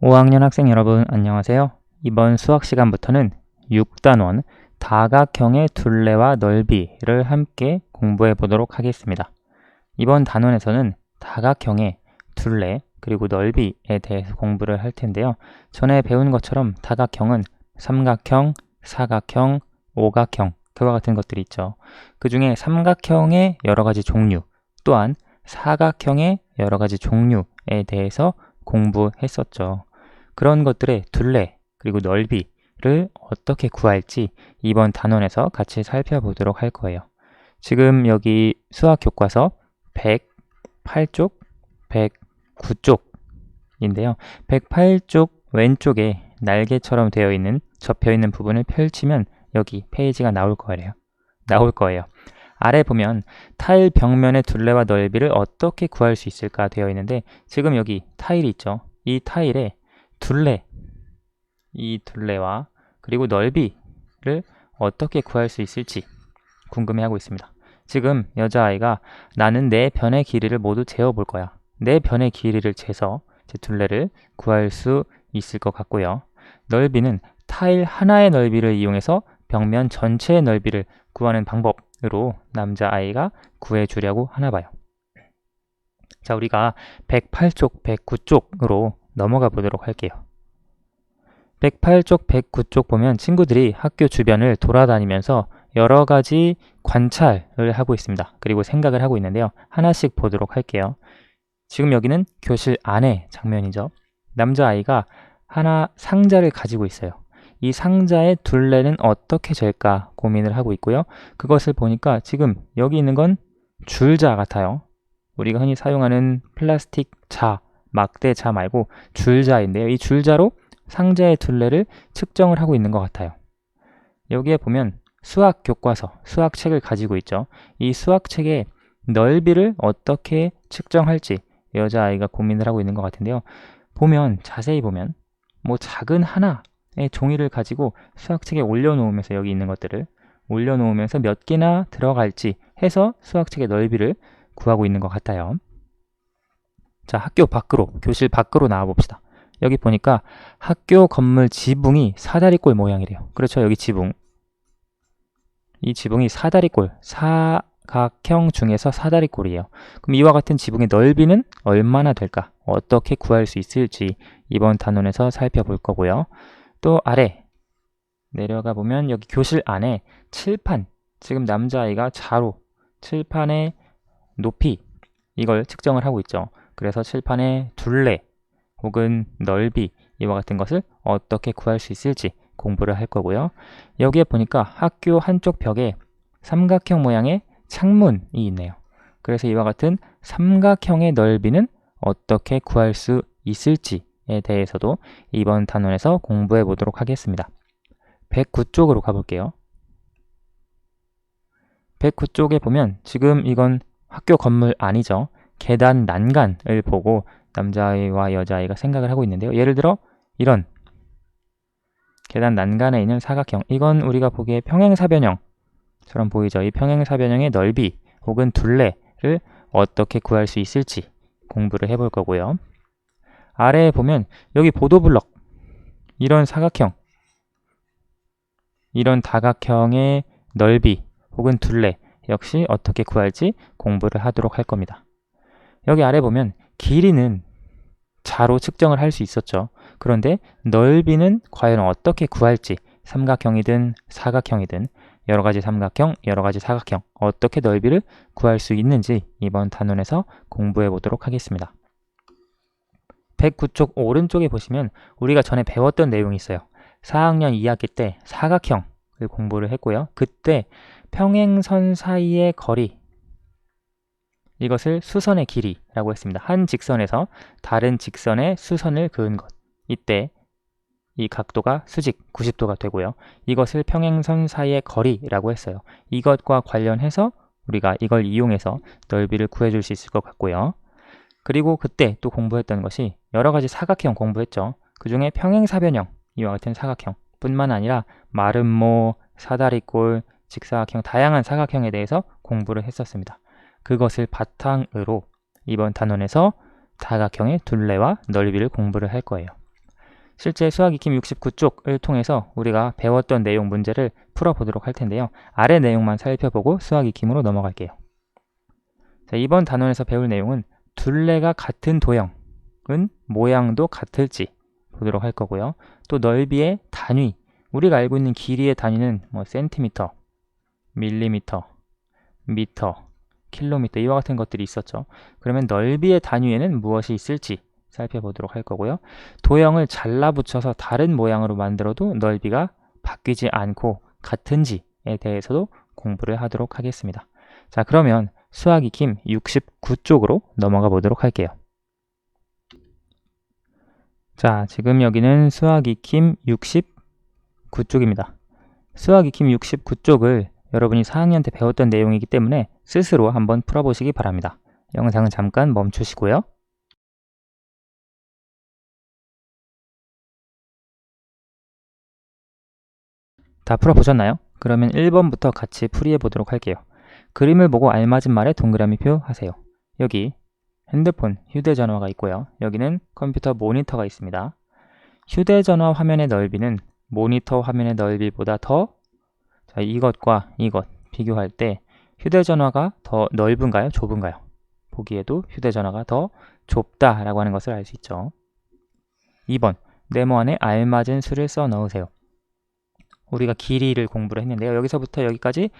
5학년 학생 여러분 안녕하세요. 이번 수학 시간부터는 6단원 다각형의 둘레와 넓이를 함께 공부해 보도록 하겠습니다. 이번 단원에서는 다각형의 둘레 그리고 넓이에 대해서 공부를 할 텐데요. 전에 배운 것처럼 다각형은 삼각형, 사각형, 오각형 그와 같은 것들이 있죠. 그 중에 삼각형의 여러 가지 종류 또한 사각형의 여러 가지 종류에 대해서 공부했었죠. 그런 것들의 둘레 그리고 넓이를 어떻게 구할지 이번 단원에서 같이 살펴보도록 할 거예요. 지금 여기 수학 교과서 108쪽, 109쪽인데요. 108쪽 왼쪽에 날개처럼 되어 있는 접혀 있는 부분을 펼치면 여기 페이지가 나올 거예요. 아래 보면 타일 벽면의 둘레와 넓이를 어떻게 구할 수 있을까 되어 있는데 지금 여기 타일이 있죠. 이 타일에 이 둘레와 그리고 넓이를 어떻게 구할 수 있을지 궁금해하고 있습니다. 지금 여자아이가 나는 내 변의 길이를 모두 재어볼 거야. 내 변의 길이를 재서 제 둘레를 구할 수 있을 것 같고요. 넓이는 타일 하나의 넓이를 이용해서 벽면 전체의 넓이를 구하는 방법으로 남자아이가 구해주려고 하나 봐요. 자, 우리가 108쪽, 109쪽으로 넘어가 보도록 할게요. 108쪽, 109쪽 보면 친구들이 학교 주변을 돌아다니면서 여러 가지 관찰을 하고 있습니다. 그리고 생각을 하고 있는데요. 하나씩 보도록 할게요. 지금 여기는 교실 안의 장면이죠. 남자아이가 하나 상자를 가지고 있어요. 이 상자의 둘레는 어떻게 잴까 고민을 하고 있고요. 그것을 보니까 지금 여기 있는 건 줄자 같아요. 우리가 흔히 사용하는 플라스틱 자, 막대 자 말고 줄자인데요. 이 줄자로 상자의 둘레를 측정을 하고 있는 것 같아요. 여기에 보면 수학 교과서, 수학책을 가지고 있죠. 이 수학책의 넓이를 어떻게 측정할지 여자아이가 고민을 하고 있는 것 같은데요. 자세히 보면 작은 하나의 종이를 가지고 수학책에 올려놓으면서 여기 있는 것들을 올려놓으면서 몇 개나 들어갈지 해서 수학책의 넓이를 구하고 있는 것 같아요. 자, 학교 밖으로, 교실 밖으로 나와 봅시다. 여기 보니까 학교 건물 지붕이 사다리꼴 모양이래요. 그렇죠, 여기 지붕. 이 지붕이 사다리꼴, 사각형 중에서 사다리꼴이에요. 그럼 이와 같은 지붕의 넓이는 얼마나 될까? 어떻게 구할 수 있을지 이번 단원에서 살펴볼 거고요. 또 아래 내려가 보면 여기 교실 안에 칠판, 지금 남자아이가 자로 칠판의 높이 이걸 측정을 하고 있죠. 그래서 칠판의 둘레 혹은 넓이 이와 같은 것을 어떻게 구할 수 있을지 공부를 할 거고요. 여기에 보니까 학교 한쪽 벽에 삼각형 모양의 창문이 있네요. 그래서 이와 같은 삼각형의 넓이는 어떻게 구할 수 있을지에 대해서도 이번 단원에서 공부해 보도록 하겠습니다. 109쪽으로 가볼게요. 109쪽에 보면 지금 이건 학교 건물 아니죠. 계단 난간을 보고 남자아이와 여자아이가 생각을 하고 있는데요. 예를 들어 이런 계단 난간에 있는 사각형, 이건 우리가 보기에 평행사변형처럼 보이죠. 이 평행사변형의 넓이 혹은 둘레를 어떻게 구할 수 있을지 공부를 해볼 거고요. 아래에 보면 여기 보도블럭, 이런 사각형, 이런 다각형의 넓이 혹은 둘레 역시 어떻게 구할지 공부를 하도록 할 겁니다. 여기 아래 보면 길이는 자로 측정을 할 수 있었죠. 그런데 넓이는 과연 어떻게 구할지, 삼각형이든 사각형이든 여러 가지 삼각형, 여러 가지 사각형 어떻게 넓이를 구할 수 있는지 이번 단원에서 공부해 보도록 하겠습니다. 109쪽 오른쪽에 보시면 우리가 전에 배웠던 내용이 있어요. 4학년 2학기 때 사각형을 공부를 했고요. 그때 평행선 사이의 거리, 이것을 수선의 길이라고 했습니다. 한 직선에서 다른 직선의 수선을 그은 것. 이때 이 각도가 수직 90도가 되고요. 이것을 평행선 사이의 거리라고 했어요. 이것과 관련해서 우리가 이걸 이용해서 넓이를 구해줄 수 있을 것 같고요. 그리고 그때 또 공부했던 것이 여러 가지 사각형 공부했죠. 그 중에 평행사변형, 이와 같은 사각형 뿐만 아니라 마름모, 사다리꼴, 직사각형, 다양한 사각형에 대해서 공부를 했었습니다. 그것을 바탕으로 이번 단원에서 다각형의 둘레와 넓이를 공부를 할 거예요. 실제 수학 익힘 69쪽을 통해서 우리가 배웠던 내용 문제를 풀어보도록 할 텐데요. 아래 내용만 살펴보고 수학 익힘으로 넘어갈게요. 자, 이번 단원에서 배울 내용은 둘레가 같은 도형은 모양도 같을지 보도록 할 거고요. 또 넓이의 단위, 우리가 알고 있는 길이의 단위는 뭐 센티미터, 밀리미터, 미터, 킬로미터 이와 같은 것들이 있었죠. 그러면 넓이의 단위에는 무엇이 있을지 살펴보도록 할 거고요. 도형을 잘라 붙여서 다른 모양으로 만들어도 넓이가 바뀌지 않고 같은지에 대해서도 공부를 하도록 하겠습니다. 자, 그러면 수학 익힘 69쪽으로 넘어가 보도록 할게요. 자, 지금 여기는 수학 익힘 69쪽입니다. 수학 익힘 69쪽을 여러분이 4학년 때 배웠던 내용이기 때문에 스스로 한번 풀어보시기 바랍니다. 영상은 잠깐 멈추시고요. 다 풀어보셨나요? 그러면 1번부터 같이 풀이해 보도록 할게요. 그림을 보고 알맞은 말에 동그라미표 하세요. 여기 핸드폰, 휴대전화가 있고요. 여기는 컴퓨터 모니터가 있습니다. 휴대전화 화면의 넓이는 모니터 화면의 넓이보다 더, 자, 이것과 이것 비교할 때 휴대전화가 더 넓은가요? 좁은가요? 보기에도 휴대전화가 더 좁다라고 하는 것을 알 수 있죠. 2번, 네모 안에 알맞은 수를 써 넣으세요. 우리가 길이를 공부를 했는데요. 여기서부터 여기까지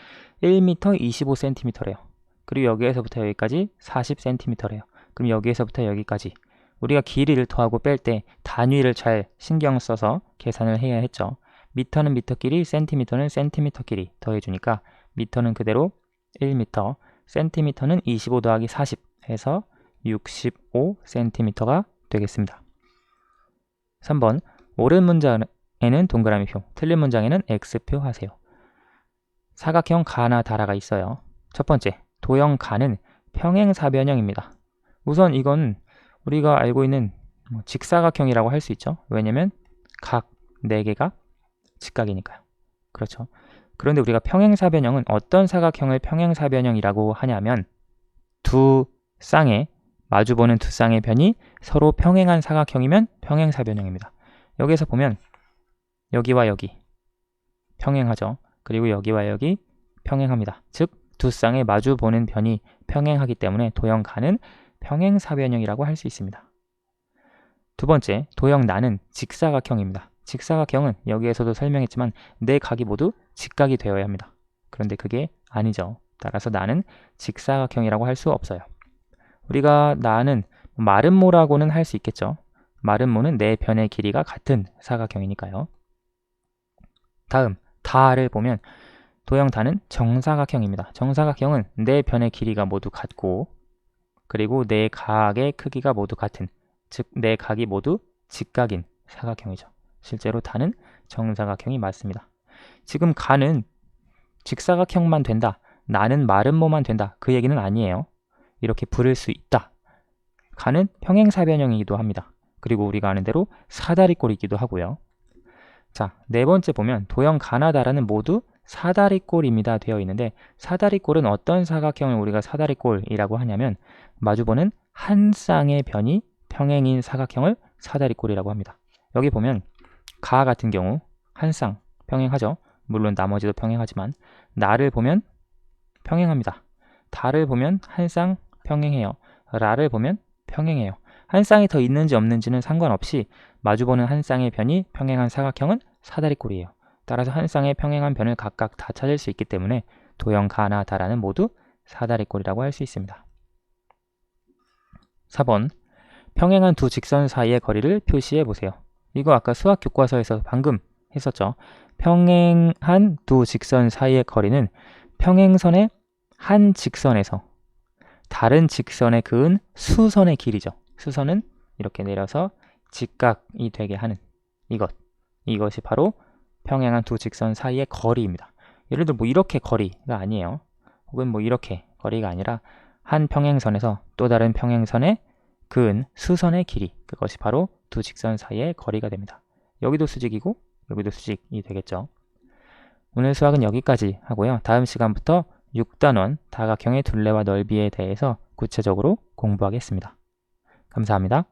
1m 25cm래요. 그리고 여기에서부터 여기까지 40cm래요. 그럼 여기에서부터 여기까지 우리가 길이를 더하고 뺄 때 단위를 잘 신경 써서 계산을 해야 했죠. 미터는 미터 길이, 센티미터는 센티미터 길이 더해주니까 미터는 그대로 1m, 센티미터는 25 더하기 40 해서 65cm가 되겠습니다. 3번, 옳은 문장에는 동그라미표, 틀린 문장에는 X표 하세요. 사각형 가나 다라가 있어요. 첫 번째, 도형 가는 평행사변형입니다. 우선 이건 우리가 알고 있는 직사각형이라고 할 수 있죠. 왜냐면 각 4개가 직각이니까요. 그렇죠. 그런데 우리가 평행사변형은 어떤 사각형을 평행사변형이라고 하냐면 두 쌍의 마주보는 두 쌍의 변이 서로 평행한 사각형이면 평행사변형입니다. 여기에서 보면 여기와 여기 평행하죠. 그리고 여기와 여기 평행합니다. 즉 두 쌍의 마주보는 변이 평행하기 때문에 도형 가는 평행사변형이라고 할 수 있습니다. 두 번째, 도형 나는 직사각형입니다. 직사각형은 여기에서도 설명했지만 네 각이 모두 직각이 되어야 합니다. 그런데 그게 아니죠. 따라서 나는 직사각형이라고 할 수 없어요. 우리가 나는 마름모라고는 할 수 있겠죠. 마름모는 네 변의 길이가 같은 사각형이니까요. 다음, 다를 보면 도형 다는 정사각형입니다. 정사각형은 네 변의 길이가 모두 같고 그리고 네 각의 크기가 모두 같은, 즉 네 각이 모두 직각인 사각형이죠. 실제로 다는 정사각형이 맞습니다. 지금 가는 직사각형만 된다, 나는 마름모만 된다, 그 얘기는 아니에요. 이렇게 부를 수 있다. 가는 평행사변형이기도 합니다. 그리고 우리가 아는 대로 사다리꼴이기도 하고요. 자, 네 번째 보면 도형 가나다라는 모두 사다리꼴입니다 되어 있는데 사다리꼴은 어떤 사각형을 우리가 사다리꼴이라고 하냐면 마주보는 한 쌍의 변이 평행인 사각형을 사다리꼴이라고 합니다. 여기 보면 가 같은 경우 한 쌍 평행하죠. 물론 나머지도 평행하지만 나를 보면 평행합니다. 다를 보면 한 쌍 평행해요. 라를 보면 평행해요. 한 쌍이 더 있는지 없는지는 상관없이 마주보는 한 쌍의 변이 평행한 사각형은 사다리꼴이에요. 따라서 한 쌍의 평행한 변을 각각 다 찾을 수 있기 때문에 도형 가나 다라는 모두 사다리꼴이라고 할 수 있습니다. 4번, 평행한 두 직선 사이의 거리를 표시해 보세요. 이거 아까 수학 교과서에서 방금 했었죠. 평행한 두 직선 사이의 거리는 평행선의 한 직선에서 다른 직선에 그은 수선의 길이죠. 수선은 이렇게 내려서 직각이 되게 하는 이것이 바로 평행한 두 직선 사이의 거리입니다. 예를 들어 뭐 이렇게 거리가 아니에요. 혹은 뭐 이렇게 거리가 아니라 한 평행선에서 또 다른 평행선에 그은 수선의 길이, 그것이 바로 두 직선 사이의 거리가 됩니다. 여기도 수직이고 여기도 수직이 되겠죠. 오늘 수학은 여기까지 하고요. 다음 시간부터 6단원 다각형의 둘레와 넓이에 대해서 구체적으로 공부하겠습니다. 감사합니다.